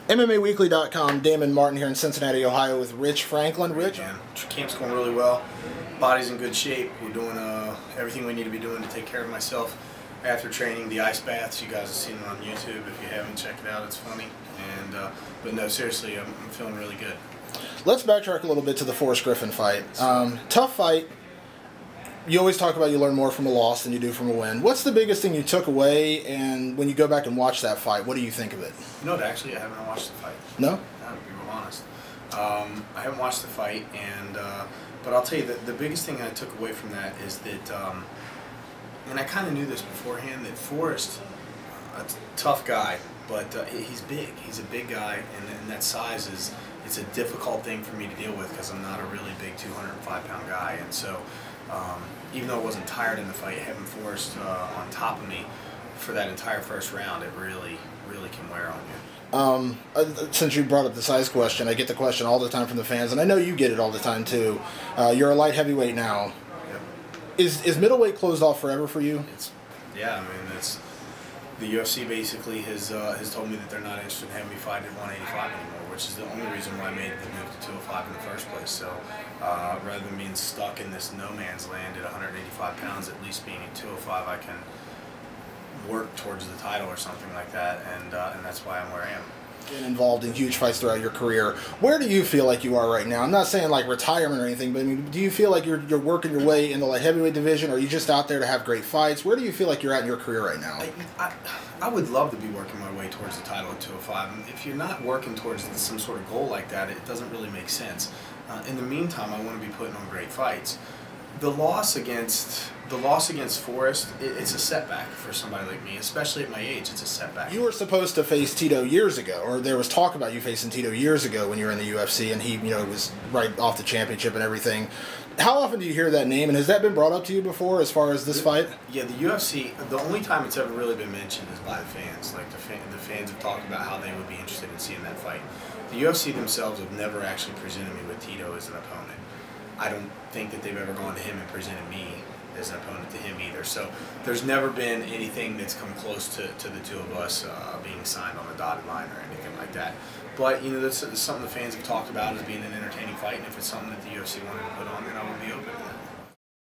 MMAWeekly.com, Damon Martin here in Cincinnati, Ohio with Rich Franklin. Rich? Camp's going really well. Body's in good shape. We're doing everything we need to be doing to take care of myself after training. The ice baths, you guys have seen it on YouTube. If you haven't, check it out. It's funny. And but no, seriously, I'm feeling really good. Let's backtrack a little bit to the Forrest Griffin fight. Tough fight. You always talk about you learn more from a loss than you do from a win. What's the biggest thing you took away, and when you go back and watch that fight, what do you think of it? You know, actually, I haven't watched the fight. No? No, to be real honest. I haven't watched the fight, and but I'll tell you that the biggest thing I took away from that is that, and I kind of knew this beforehand, that Forrest, a tough guy, but he's big. He's a big guy, and that size it's a difficult thing for me to deal with because I'm not a really big 205-pound guy, and so. Even though I wasn't tired in the fight, having Forrest on top of me for that entire first round, it really can wear on you. Since you brought up the size question, I get the question all the time from the fans, and I know you get it all the time too. You're a light heavyweight now. Yep. Is middleweight closed off forever for you? Yeah, I mean, the UFC basically has told me that they're not interested in having me fight at 185 anymore, which is the only reason why I made the move to 205 in the first place. So rather than being stuck in this no man's land at 185 pounds, at least being at 205, I can work towards the title or something like that, and that's why I'm where I am. Been involved in huge fights throughout your career. Where do you feel like you are right now? I'm not saying like retirement or anything, but I mean, do you feel like you're working your way in the light heavyweight division, or are you just out there to have great fights? Where do you feel like you're at in your career right now? I would love to be working my way towards the title at 205. If you're not working towards some sort of goal like that, it doesn't really make sense. In the meantime, I want to be putting on great fights. The loss against Forrest, it's a setback for somebody like me, especially at my age. It's a setback. You were supposed to face Tito years ago, or there was talk about you facing Tito years ago when you were in the UFC, and he, was right off the championship and everything. How often do you hear that name, and has that been brought up to you before as far as this fight? Yeah, the UFC, the only time it's ever really been mentioned is by the fans. Like the fans have talked about how they would be interested in seeing that fight. The UFC themselves have never actually presented me with Tito as an opponent. I don't think that they've ever gone to him and presented me as an opponent to him either. So there's never been anything that's come close to the two of us being signed on the dotted line or anything like that. But that's something the fans have talked about as being an entertaining fight, and if it's something that the UFC wanted to put on, then I would be open to that.